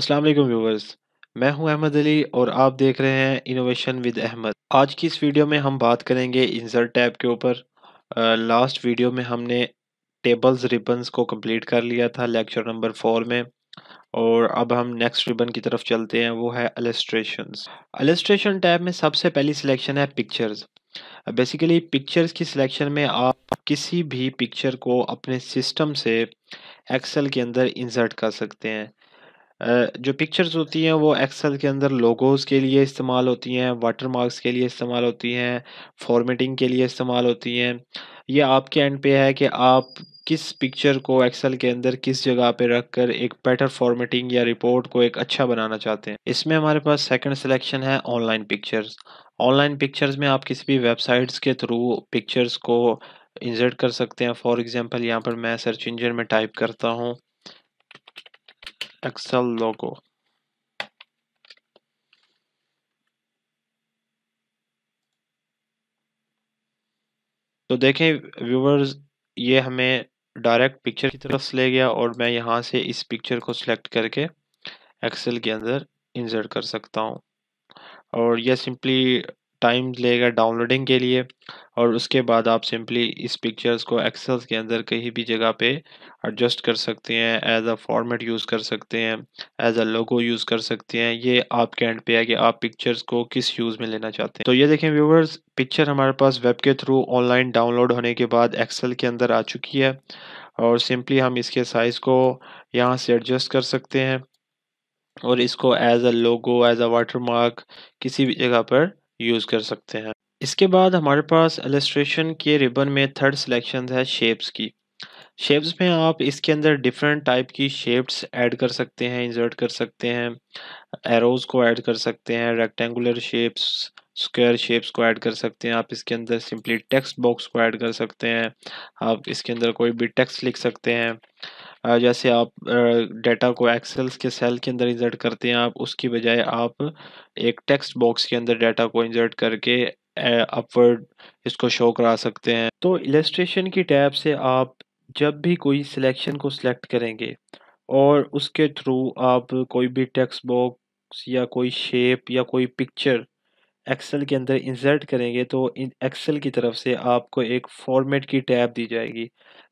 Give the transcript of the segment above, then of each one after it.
अस्सलाम वालेकुम व्यूवर्स। मैं हूं अहमद अली और आप देख रहे हैं इनोवेशन विद अहमद। आज की इस वीडियो में हम बात करेंगे इंसर्ट टैब के ऊपर। लास्ट वीडियो में हमने टेबल्स रिबन्स को कंप्लीट कर लिया था लेक्चर नंबर 4 में। और अब हम नेक्स्ट रिबन की तरफ चलते हैं, वो है इलस्ट्रेशंस। इलस्ट्रेशन टैब में सबसे पहली सिलेक्शन है पिक्चर्स। बेसिकली पिक्चर्स की सिलेक्शन में आप किसी भी पिक्चर को अपने सिस्टम से एक्सेल के अंदर इंसर्ट कर सकते हैं। जो पिक्चर्स होती हैं वो एक्सेल के अंदर लोगोज़ के लिए इस्तेमाल होती हैं, वाटरमार्क्स के लिए इस्तेमाल होती हैं, फॉर्मेटिंग के लिए इस्तेमाल होती हैं। ये आपके एंड पे है कि आप किस पिक्चर को एक्सेल के अंदर किस जगह पे रख कर एक बेटर फॉर्मेटिंग या रिपोर्ट को एक अच्छा बनाना चाहते हैं। इसमें हमारे पास सेकंड सिलेक्शन है ऑनलाइन पिक्चर्स। ऑनलाइन पिक्चर्स में आप किसी भी वेबसाइट्स के थ्रू पिक्चर्स को इंसर्ट कर सकते हैं। फॉर एग्जांपल यहाँ पर मैं सर्च इंजन में टाइप करता हूँ एक्सेल लोगो। तो देखें व्यूवर्स, ये हमें डायरेक्ट पिक्चर की तरफ से ले गया और मैं यहाँ से इस पिक्चर को सिलेक्ट करके एक्सेल के अंदर इंसर्ट कर सकता हूँ। और यह सिंपली टाइम लेगा डाउनलोडिंग के लिए। और उसके बाद आप सिंपली इस पिक्चर्स को एक्सेल के अंदर कहीं भी जगह पे एडजस्ट कर सकते हैं, एज अ फॉर्मेट यूज़ कर सकते हैं, एज अ लोगो यूज़ कर सकते हैं। ये आपके एंड पे है कि आप पिक्चर्स को किस यूज़ में लेना चाहते हैं। तो ये देखें व्यूवर्स, पिक्चर हमारे पास वेब के थ्रू ऑनलाइन डाउनलोड होने के बाद एक्सेल के अंदर आ चुकी है। और सिंपली हम इसके साइज़ को यहाँ से एडजस्ट कर सकते हैं और इसको as a logo, as a watermark किसी भी जगह पर यूज़ कर सकते हैं। इसके बाद हमारे पास इलस्ट्रेशन के रिबन में थर्ड सिलेक्शन है शेप्स की। शेप्स में आप इसके अंदर डिफरेंट टाइप की शेप्स ऐड कर सकते हैं, इंसर्ट कर सकते हैं। एरोज को ऐड कर सकते हैं, रेक्टेंगुलर शेप्स, स्क्वायर शेप्स को ऐड कर सकते हैं। आप इसके अंदर सिंपली टेक्स्ट बॉक्स को ऐड कर सकते हैं। आप इसके अंदर कोई भी टेक्स्ट लिख सकते हैं। जैसे आप डेटा को एक्सेल्स के सेल के अंदर इंसर्ट करते हैं, आप उसकी बजाय आप एक टेक्स्ट बॉक्स के अंदर डाटा को इंसर्ट करके अपवर्ड इसको शो करा सकते हैं। तो इलस्ट्रेशन की टैब से आप जब भी कोई सिलेक्शन को सिलेक्ट करेंगे और उसके थ्रू आप कोई भी टेक्स्ट बॉक्स या कोई शेप या कोई पिक्चर एक्सेल के अंदर इंसर्ट करेंगे, तो इन एक्सेल की तरफ से आपको एक फॉर्मेट की टैब दी जाएगी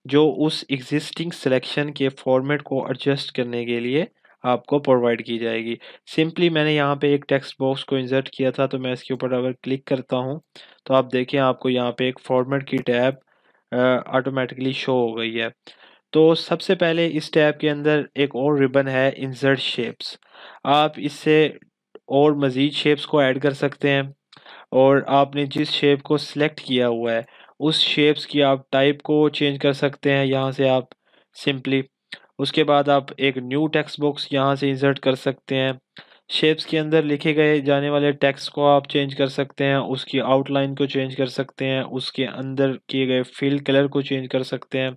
जो उस एग्जिस्टिंग सिलेक्शन के फॉर्मेट को एडजस्ट करने के लिए आपको प्रोवाइड की जाएगी। सिंपली मैंने यहाँ पे एक टेक्स्ट बॉक्स को इंसर्ट किया था, तो मैं इसके ऊपर अगर क्लिक करता हूँ तो आप देखें आपको यहाँ पे एक फॉर्मेट की टैब ऑटोमेटिकली शो हो गई है। तो सबसे पहले इस टैब के अंदर एक और रिबन है इंसर्ट शेप्स। आप इससे और मज़ीद शेप्स को ऐड कर सकते हैं और आपने जिस शेप को सिलेक्ट किया हुआ है उस शेप्स की आप टाइप को चेंज कर सकते हैं यहाँ से आप सिंपली। उसके बाद आप एक न्यू टेक्स्ट बॉक्स यहाँ से इंसर्ट कर सकते हैं। शेप्स के अंदर लिखे गए जाने वाले टेक्स्ट को आप चेंज कर सकते हैं, उसकी आउटलाइन को चेंज कर सकते हैं, उसके अंदर किए गए फिल कलर को चेंज कर सकते हैं।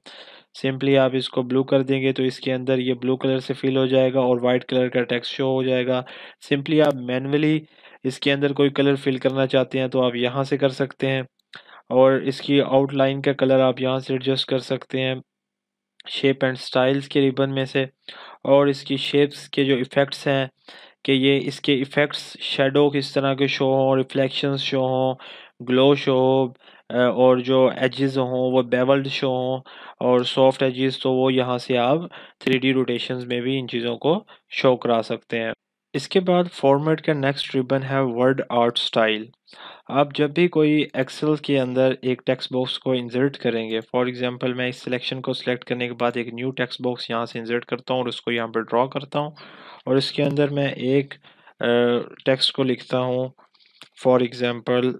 सिंपली आप इसको ब्लू कर देंगे तो इसके अंदर ये ब्लू कलर से फिल हो जाएगा और वाइट कलर का टेक्स्ट शो हो जाएगा। सिंपली आप मैन्युअली इसके अंदर कोई कलर फिल करना चाहते हैं तो आप यहाँ से कर सकते हैं और इसकी आउटलाइन का कलर आप यहाँ से एडजस्ट कर सकते हैं शेप एंड स्टाइल्स के रिबन में से। और इसकी शेप्स के जो इफ़ेक्ट्स हैं कि ये इसके इफ़ेक्ट्स शैडो किस तरह के शो हों, रिफ्लेक्शंस शो हों, ग्लो शो हो, और जो एजेस हों वो बेवल्ड शो हों और सॉफ्ट एजेस तो वो यहाँ से आप 3D रोटेशंस में भी इन चीज़ों को शो करा सकते हैं। इसके बाद फॉर्मेट का नेक्स्ट रिबन है वर्ड आर्ट स्टाइल। आप जब भी कोई एक्सेल के अंदर एक टेक्स्ट बॉक्स को इंसर्ट करेंगे, फॉर एग्जांपल मैं इस सिलेक्शन को सिलेक्ट करने के बाद एक न्यू टेक्स्ट बॉक्स यहाँ से इंसर्ट करता हूँ और उसको यहाँ पर ड्रॉ करता हूँ और इसके अंदर मैं एक टेक्स्ट को लिखता हूँ, फॉर एग्जांपल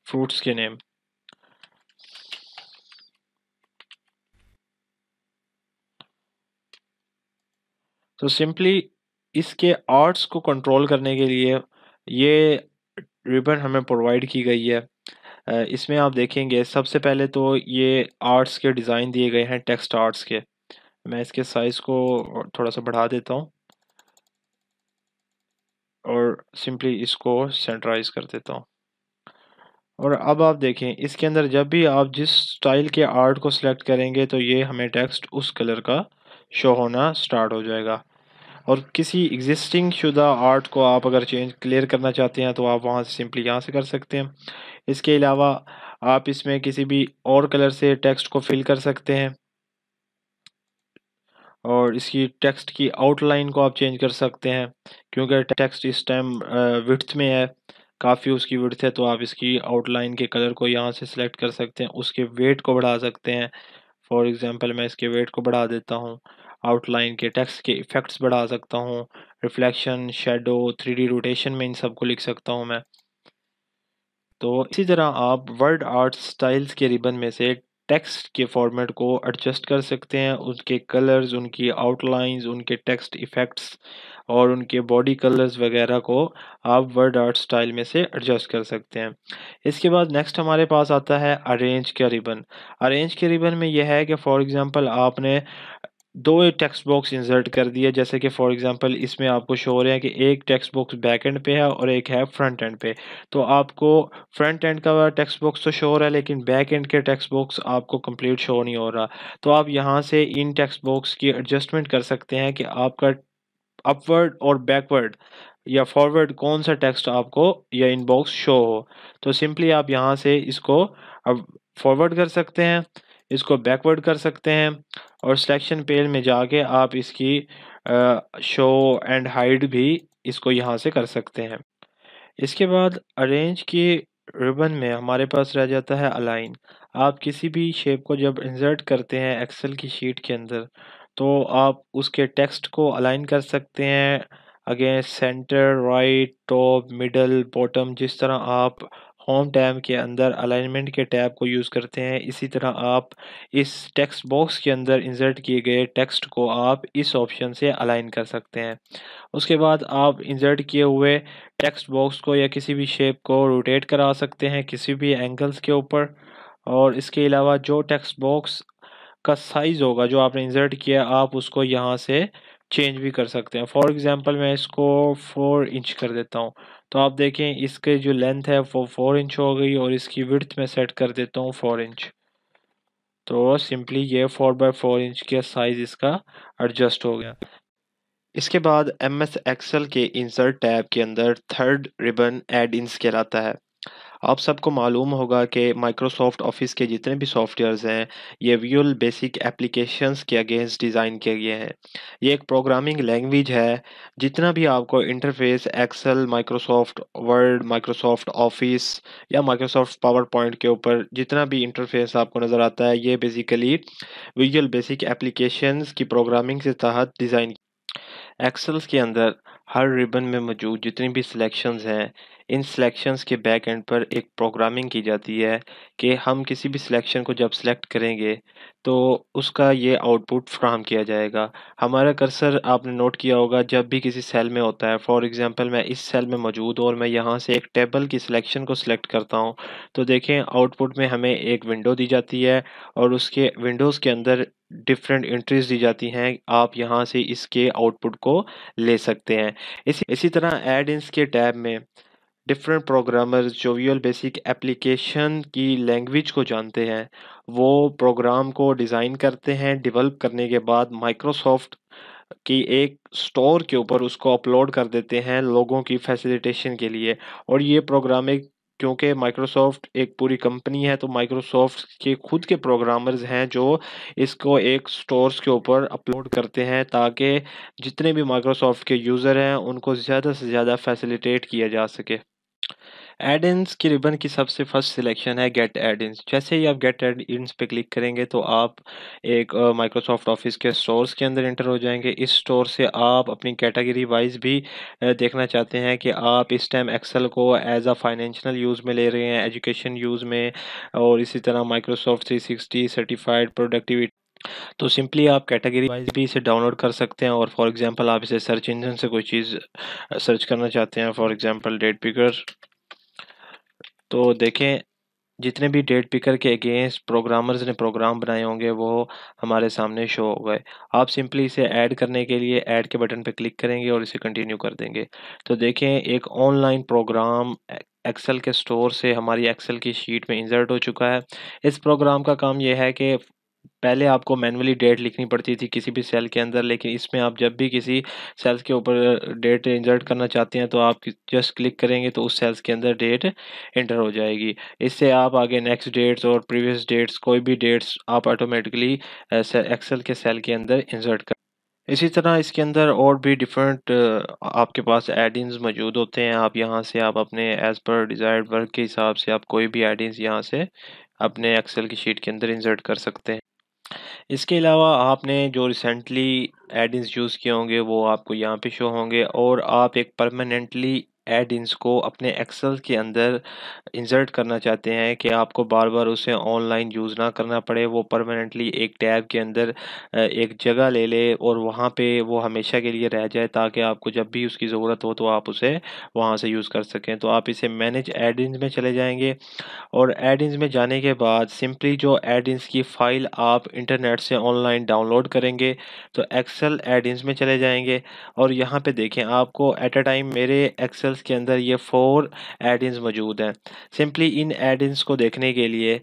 फ्रूट्स के नेम। तो सिंपली इसके आर्ट्स को कंट्रोल करने के लिए ये रिबन हमें प्रोवाइड की गई है। इसमें आप देखेंगे सबसे पहले तो ये आर्ट्स के डिज़ाइन दिए गए हैं टेक्स्ट आर्ट्स के। मैं इसके साइज़ को थोड़ा सा बढ़ा देता हूँ और सिंपली इसको सेंटराइज कर देता हूँ। और अब आप देखें इसके अंदर जब भी आप जिस स्टाइल के आर्ट को सिलेक्ट करेंगे तो ये हमें टेक्स्ट उस कलर का शो होना स्टार्ट हो जाएगा। और किसी एग्जिस्टिंग शुदा आर्ट को आप अगर चेंज क्लियर करना चाहते हैं तो आप वहाँ से सिंपली यहाँ से कर सकते हैं। इसके अलावा आप इसमें किसी भी और कलर से टेक्स्ट को फिल कर सकते हैं और इसकी टेक्स्ट की आउटलाइन को आप चेंज कर सकते हैं, क्योंकि टेक्स्ट इस टाइम विड्थ में है, काफ़ी उसकी विड्थ है, तो आप इसकी आउटलाइन के कलर को यहाँ से सिलेक्ट कर सकते हैं, उसके वेट को बढ़ा सकते हैं। फॉर एग्जांपल मैं इसके वेट को बढ़ा देता हूँ, आउटलाइन के टेक्स्ट के इफ़ेक्ट्स बढ़ा सकता हूँ, रिफ्लेक्शन, शेडो, 3D रोटेशन में इन सब को लिख सकता हूँ मैं। तो इसी तरह आप वर्ड आर्ट स्टाइल्स के रिबन में से टेक्स्ट के फॉर्मेट को एडजस्ट कर सकते हैं, उसके कलर्स, उनकी आउटलाइंस, उनके टेक्स्ट इफ़ेक्ट्स और उनके बॉडी कलर्स वगैरह को आप वर्ड आर्ट स्टाइल में से एडजस्ट कर सकते हैं। इसके बाद नेक्स्ट हमारे पास आता है अरेंज का रिबन। अरेंज के रिबन में यह है कि फॉर एग्जांपल आपने दो टेक्स्ट बॉक्स इंसर्ट कर दिए, जैसे कि फॉर एग्जांपल इसमें आपको शो हो रहा है कि एक टेक्स्ट बॉक्स बैक एंड पे है और एक है फ्रंट एंड पे। तो आपको फ्रंट एंड का टेक्स्ट बॉक्स तो शो हो रहा है, लेकिन बैक एंड के टेक्स्ट बॉक्स आपको कंप्लीट शो नहीं हो रहा। तो आप यहाँ से इन टेक्स्ट बॉक्स की एडजस्टमेंट कर सकते हैं कि आपका अपवर्ड और बैकवर्ड या फॉरवर्ड कौन सा टेक्स्ट आपको या इनबॉक्स शो हो। तो सिंपली आप यहाँ से इसको अब फॉरवर्ड कर सकते हैं, इसको बैकवर्ड कर सकते हैं और सिलेक्शन पेज में जाके आप इसकी शो एंड हाइड भी इसको यहाँ से कर सकते हैं। इसके बाद अरेंज की रिबन में हमारे पास रह जाता है अलाइन। आप किसी भी शेप को जब इंसर्ट करते हैं एक्सेल की शीट के अंदर, तो आप उसके टेक्स्ट को अलाइन कर सकते हैं against centre, right, top, middle, bottom. जिस तरह आप होम टैब के अंदर अलाइनमेंट के टैब को यूज़ करते हैं, इसी तरह आप इस टेक्स्ट बॉक्स के अंदर इंसर्ट किए गए टेक्स्ट को आप इस ऑप्शन से अलाइन कर सकते हैं। उसके बाद आप इंसर्ट किए हुए टेक्स्ट बॉक्स को या किसी भी शेप को रोटेट करा सकते हैं किसी भी एंगल्स के ऊपर। और इसके अलावा जो टेक्स्ट बॉक्स का साइज़ होगा जो आपने इंसर्ट किया, आप उसको यहाँ से चेंज भी कर सकते हैं। फॉर एग्जांपल मैं इसको 4 इंच कर देता हूँ, तो आप देखें इसके जो लेंथ है वो 4 इंच हो गई और इसकी विड्थ में सेट कर देता हूँ 4 इंच। तो सिंपली ये 4x4 इंच का साइज़ इसका एडजस्ट हो गया। इसके बाद MS एक्सेल के इंसर्ट टैब के अंदर थर्ड रिबन ऐड इन्स कहलाता है। आप सबको मालूम होगा कि माइक्रोसॉफ्ट ऑफिस के जितने भी सॉफ्टवेयर्स हैं, ये विजुअल बेसिक एप्लीकेशंस के अगेंस्ट डिज़ाइन किए गए हैं। ये एक प्रोग्रामिंग लैंग्वेज है। जितना भी आपको interface Excel, Microsoft Word, Microsoft Office या माइक्रोसॉफ्ट पावर पॉइंट के ऊपर जितना भी इंटरफेस आपको नज़र आता है, ये बेसिकली विजुअल बेसिक एप्लीकेशंस की प्रोग्रामिंग से तहत डिज़ाइन। एक्सेल्स के अंदर हर रिबन में मौजूद जितनी भी सिलेक्शंस हैं, इन सिलेक्शंस के बैक एंड पर एक प्रोग्रामिंग की जाती है कि हम किसी भी सिलेक्शन को जब सिलेक्ट करेंगे तो उसका ये आउटपुट फ्राहम किया जाएगा। हमारा कर्सर आपने नोट किया होगा जब भी किसी सेल में होता है, फॉर एग्जांपल मैं इस सेल में मौजूद हूँ और मैं यहाँ से एक टेबल की सिलेक्शन को सिलेक्ट करता हूँ, तो देखें आउटपुट में हमें एक विंडो दी जाती है और उसके विंडोज़ के अंदर डिफरेंट एंट्रीज दी जाती हैं। आप यहाँ से इसके आउटपुट को ले सकते हैं। इसी तरह ऐड इन्स के टैब में डिफरेंट प्रोग्रामर्स जो विजुअल बेसिक एप्लीकेशन की लैंग्वेज को जानते हैं, वो प्रोग्राम को डिज़ाइन करते हैं। डेवलप करने के बाद माइक्रोसॉफ्ट की एक स्टोर के ऊपर उसको अपलोड कर देते हैं लोगों की फैसिलिटेशन के लिए। और ये प्रोग्राम एक, क्योंकि माइक्रोसॉफ्ट एक पूरी कंपनी है, तो माइक्रोसॉफ्ट के खुद के प्रोग्रामर्स हैं जो इसको एक स्टोर्स के ऊपर अपलोड करते हैं ताकि जितने भी माइक्रोसॉफ्ट के यूज़र हैं उनको ज़्यादा से ज़्यादा फैसिलिटेट किया जा सके। एड-इन्स की रिबन की सबसे फर्स्ट सिलेक्शन है गेट एड-इन्स। जैसे ही आप गेट एड-इन्स पे क्लिक करेंगे तो आप एक माइक्रोसॉफ्ट ऑफिस के स्टोर्स के अंदर एंटर हो जाएंगे। इस स्टोर से आप अपनी कैटेगरी वाइज भी देखना चाहते हैं कि आप इस टाइम एक्सेल को एज अ फाइनेंशियल यूज़ में ले रहे हैं, एजुकेशन यूज़ में, और इसी तरह माइक्रोसॉफ्ट 360 सर्टिफाइड प्रोडक्टिविटी। तो सिंपली आप कैटेगरी वाइज भी इसे डाउनलोड कर सकते हैं। और फॉर एग्जांपल आप इसे सर्च इंजन से कोई चीज़ सर्च करना चाहते हैं, फॉर एग्जांपल डेट पिकर, तो देखें जितने भी डेट पिकर के अगेंस्ट प्रोग्रामर्स ने प्रोग्राम बनाए होंगे वो हमारे सामने शो हो गए। आप सिंपली इसे ऐड करने के लिए ऐड के बटन पर क्लिक करेंगे और इसे कंटिन्यू कर देंगे। तो देखें एक ऑनलाइन प्रोग्राम एक्सेल के स्टोर से हमारी एक्सेल की शीट में इंसर्ट हो चुका है। इस प्रोग्राम का काम यह है कि पहले आपको मैन्युअली डेट लिखनी पड़ती थी किसी भी सेल के अंदर, लेकिन इसमें आप जब भी किसी सेल्स के ऊपर डेट इंसर्ट करना चाहते हैं तो आप जस्ट क्लिक करेंगे तो उस सेल्स के अंदर डेट एंटर हो जाएगी। इससे आप आगे नेक्स्ट डेट्स और प्रीवियस डेट्स, कोई भी डेट्स आप ऑटोमेटिकली एक्सेल के सेल के अंदर इंसर्ट कर। इसी तरह इसके अंदर और भी डिफरेंट आपके पास एड-इन्स मौजूद होते हैं। आप यहाँ से आप अपने एज़ पर डिज़ायर्ड वर्क के हिसाब से आप कोई भी एड-इन्स यहाँ से अपने एक्सेल की शीट के अंदर इंसर्ट कर सकते हैं। इसके अलावा आपने जो रिसेंटली एड-इन्स यूज़ किए होंगे वो आपको यहाँ पे शो होंगे, और आप एक परमानेंटली एड-इन्स को अपने एक्सेल के अंदर इंसर्ट करना चाहते हैं कि आपको बार-बार उसे ऑनलाइन यूज़ ना करना पड़े, वो परमानेंटली एक टैब के अंदर एक जगह ले ले और वहाँ पे वो हमेशा के लिए रह जाए, ताकि आपको जब भी उसकी ज़रूरत हो तो आप उसे वहाँ से यूज़ कर सकें। तो आप इसे मैनेज एड-इन्स में चले जाएँगे, और एड-इन्स में जाने के बाद सिंपली जो एड-इन्स की फ़ाइल आप इंटरनेट से ऑनलाइन डाउनलोड करेंगे, तो एक्सेल एड-इन्स में चले जाएँगे, और यहाँ पे देखें आपको एट अ टाइम मेरे एक्सेल्स के अंदर ये 4 एड-इन्स मौजूद हैं। सिंपली इन एड-इन्स को देखने के लिए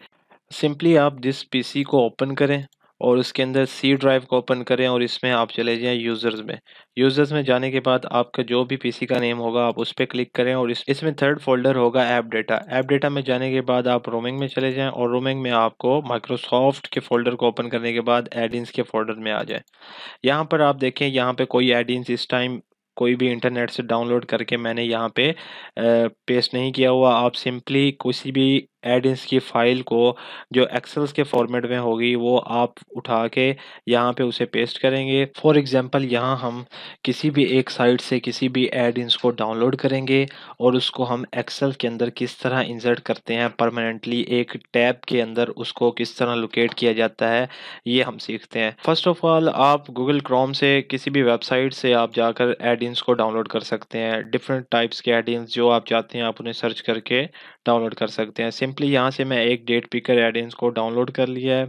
सिंपली आप जिस पीसी को ओपन करें और उसके अंदर सी ड्राइव को ओपन करें और इसमें आप चले जाएँ यूज़र्स में। यूज़र्स में जाने के बाद आपका जो भी पीसी का नेम होगा आप उस पे क्लिक करें, और इसमें थर्ड फ़ोल्डर होगा ऐप डेटा। ऐप डेटा में जाने के बाद आप रोमिंग में चले जाएँ, और रोमिंग में आपको माइक्रोसॉफ्ट के फ़ोल्डर को ओपन करने के बाद एड-इन्स के फ़ोल्डर में आ जाएँ। यहाँ पर आप देखें, यहाँ पे कोई एड-इन्स इस टाइम कोई भी इंटरनेट से डाउनलोड करके मैंने यहाँ पे पेस्ट नहीं किया हुआ। आप सिंपली किसी भी एड-इन्स की फ़ाइल को जो एक्सेल्स के फॉर्मेट में होगी वो आप उठा के यहाँ पे उसे पेस्ट करेंगे। फॉर एग्ज़ाम्पल यहाँ हम किसी भी एक साइट से किसी भी एड-इन्स को डाउनलोड करेंगे और उसको हम एक्सेल के अंदर किस तरह इंसर्ट करते हैं परमानेंटली एक टैब के अंदर, उसको किस तरह लोकेट किया जाता है, ये हम सीखते हैं। फर्स्ट ऑफ ऑल आप गूगल क्रोम से किसी भी वेबसाइट से आप जाकर एड-इन्स को डाउनलोड कर सकते हैं। डिफरेंट टाइप्स के एड-इन्स जो आप चाहते हैं आप उन्हें सर्च करके डाउनलोड कर सकते हैं। सिंपली यहाँ से मैं एक डेट पिकर एड-इन्स को डाउनलोड कर लिया है,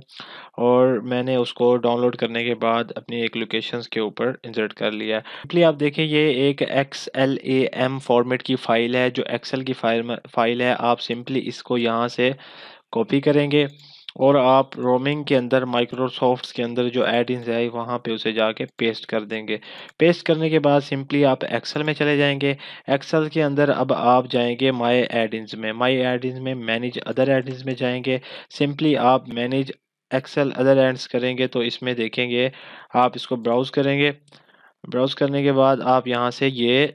और मैंने उसको डाउनलोड करने के बाद अपनी एक लोकेशंस के ऊपर इंसर्ट कर लिया है। सिंपली आप देखें ये एक XLAM फॉर्मेट की फ़ाइल है, जो एक्सेल की फ़ाइल है। आप सिंपली इसको यहाँ से कॉपी करेंगे और आप रोमिंग के अंदर माइक्रोसॉफ्ट के अंदर जो एड-इन्स है वहाँ पे उसे जाके पेस्ट कर देंगे। पेस्ट करने के बाद सिंपली आप एक्सेल में चले जाएँगे। एक्सेल के अंदर अब आप जाएँगे माय एड-इन्स में। माय एड-इन्स में मैनेज अदर एड-इन्स में जाएँगे। सिंपली आप मैनेज एक्सेल अदर एड्स करेंगे तो इसमें देखेंगे, आप इसको ब्राउज़ करेंगे। ब्राउज़ करने के बाद आप यहाँ से ये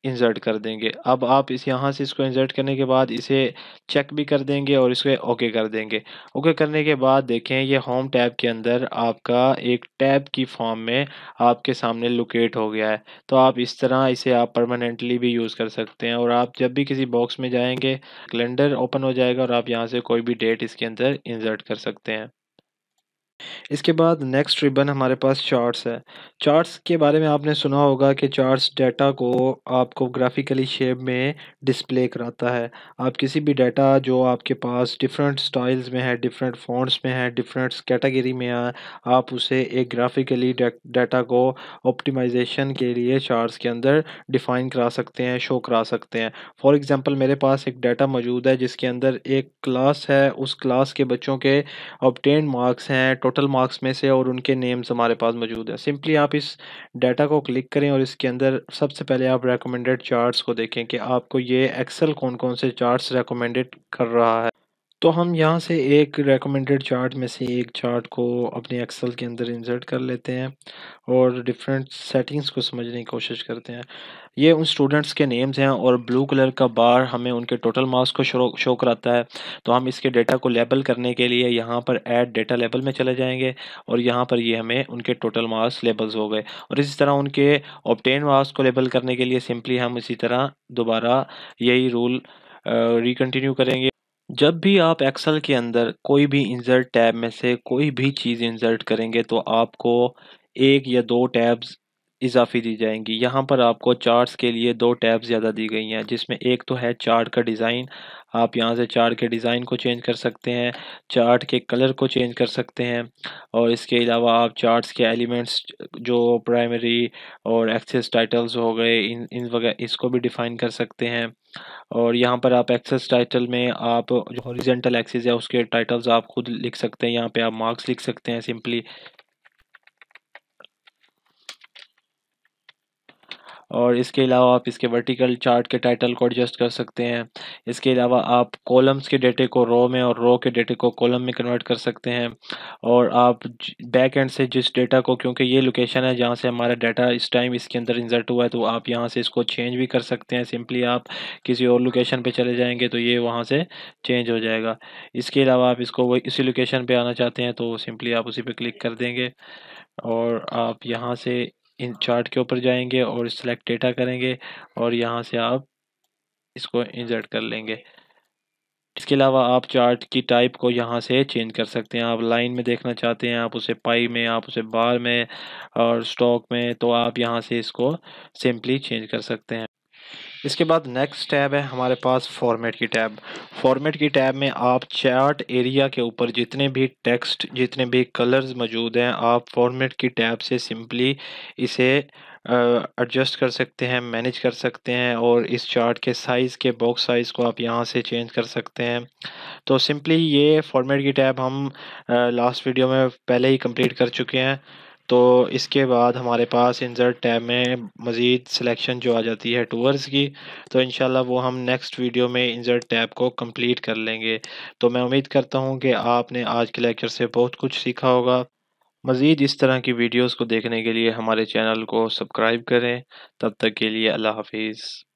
इंसर्ट कर देंगे। अब आप इस यहाँ से इसको इंसर्ट करने के बाद इसे चेक भी कर देंगे और इसे ओके कर देंगे। ओके करने के बाद देखें ये होम टैब के अंदर आपका एक टैब की फॉर्म में आपके सामने लोकेट हो गया है। तो आप इस तरह इसे आप परमानेंटली भी यूज़ कर सकते हैं, और आप जब भी किसी बॉक्स में जाएँगे कैलेंडर ओपन हो जाएगा और आप यहाँ से कोई भी डेट इसके अंदर इंसर्ट कर सकते हैं। इसके बाद नेक्स्ट रिबन हमारे पास चार्ट्स है। चार्ट्स के बारे में आपने सुना होगा कि चार्ट्स डेटा को आपको ग्राफिकली शेप में डिस्प्ले कराता है। आप किसी भी डेटा जो आपके पास डिफरेंट स्टाइल्स में है, डिफरेंट फ़ॉन्ट्स में है, डिफरेंट कैटेगरी में है, आप उसे एक ग्राफिकली डेटा को ऑप्टिमाइज़ेशन के लिए चार्ट्स के अंदर डिफ़ाइन करा सकते हैं, शो करा सकते हैं। फॉर एग्ज़ाम्पल मेरे पास एक डेटा मौजूद है जिसके अंदर एक क्लास है, उस क्लास के बच्चों के ऑब्टेन्ड मार्क्स हैं टोटल मार्क्स में से, और उनके नेम्स हमारे पास मौजूद हैं। सिंपली आप इस डाटा को क्लिक करें और इसके अंदर सबसे पहले आप रिकमेंडेड चार्ट्स को देखें कि आपको ये एक्सेल कौन-कौन से चार्ट्स रिकमेंडेड कर रहा है। तो हम यहाँ से एक रिकमेंडेड चार्ट में से एक चार्ट को अपने एक्सेल के अंदर इंसर्ट कर लेते हैं और डिफरेंट सेटिंग्स को समझने की कोशिश करते हैं। ये उन स्टूडेंट्स के नेम्स हैं और ब्लू कलर का बार हमें उनके टोटल मार्क्स को शो शो कराता है। तो हम इसके डेटा को लेबल करने के लिए यहाँ पर ऐड डेटा लेबल में चले जाएँगे, और यहाँ पर ये हमें उनके टोटल मार्क्स लेबल्स हो गए। और इसी तरह उनके ऑब्टेन मार्क्स को लेबल करने के लिए सिंपली हम इसी तरह दोबारा यही रूल रिकंटिन्यू करेंगे। जब भी आप एक्सेल के अंदर कोई भी इंसर्ट टैब में से कोई भी चीज़ इंसर्ट करेंगे तो आपको 1 या 2 टैब्स इजाफ़ी दी जाएँगी। यहाँ पर आपको चार्ट्स के लिए 2 टैब ज़्यादा दी गई हैं, जिसमें एक तो है चार्ट का डिज़ाइन। आप यहाँ से चार्ट के डिज़ाइन को चेंज कर सकते हैं, चार्ट के कलर को चेंज कर सकते हैं और इसके अलावा आप चार्ट्स के एलिमेंट्स जो प्राइमरी और एक्सेस टाइटल्स हो गए, इन इसको भी डिफ़ाइन कर सकते हैं। और यहाँ पर आप एक्सेस टाइटल में आप जो हॉरिज़ॉन्टल एक्सिस है, उसके टाइटल्स आप खुद लिख सकते हैं। यहाँ पे आप मार्क्स लिख सकते हैं सिंपली। और इसके अलावा आप इसके वर्टिकल चार्ट के टाइटल को एडजस्ट कर सकते हैं। इसके अलावा आप कॉलम्स के डेटे को रो में और रो के डेटे को कॉलम में कन्वर्ट कर सकते हैं। और आप बैक एंड से जिस डेटा को, क्योंकि ये लोकेशन है जहाँ से हमारा डाटा इस टाइम इसके अंदर इंसर्ट हुआ है, तो आप यहाँ से इसको चेंज भी कर सकते हैं। सिंपली आप किसी और लोकेशन पे चले जाएंगे तो ये वहाँ से चेंज हो जाएगा। इसके अलावा आप इसको वही इसी लोकेशन पे आना चाहते हैं तो सिंपली आप उसी पे क्लिक कर देंगे और आप यहाँ से इन चार्ट के ऊपर जाएंगे और सिलेक्ट डेटा करेंगे और यहाँ से आप इसको इंसर्ट कर लेंगे। इसके अलावा आप चार्ट की टाइप को यहाँ से चेंज कर सकते हैं। आप लाइन में देखना चाहते हैं, आप उसे पाई में, आप उसे बार में और स्टॉक में, तो आप यहाँ से इसको सिंपली चेंज कर सकते हैं। इसके बाद नेक्स्ट टैब है हमारे पास फॉर्मेट की टैब। फॉर्मेट की टैब में आप चार्ट एरिया के ऊपर जितने भी टेक्स्ट, जितने भी कलर्स मौजूद हैं, आप फॉर्मेट की टैब से सिंपली इसे एडजस्ट कर सकते हैं, मैनेज कर सकते हैं और इस चार्ट के साइज़ के बॉक्स साइज़ को आप यहाँ से चेंज कर सकते हैं। तो सिंपली ये फॉर्मेट की टैब हम लास्ट वीडियो में पहले ही कंप्लीट कर चुके हैं। तो इसके बाद हमारे पास इंसर्ट टैब में मज़ीद सिलेक्शन जो आ जाती है टूवर्स की, तो इंशाल्लाह वो हम नेक्स्ट वीडियो में इंसर्ट टैब को कंप्लीट कर लेंगे। तो मैं उम्मीद करता हूँ कि आपने आज के लेक्चर से बहुत कुछ सीखा होगा। मज़ीद इस तरह की वीडियोज़ को देखने के लिए हमारे चैनल को सब्सक्राइब करें। तब तक के लिए अल्लाह हाफ़िज़।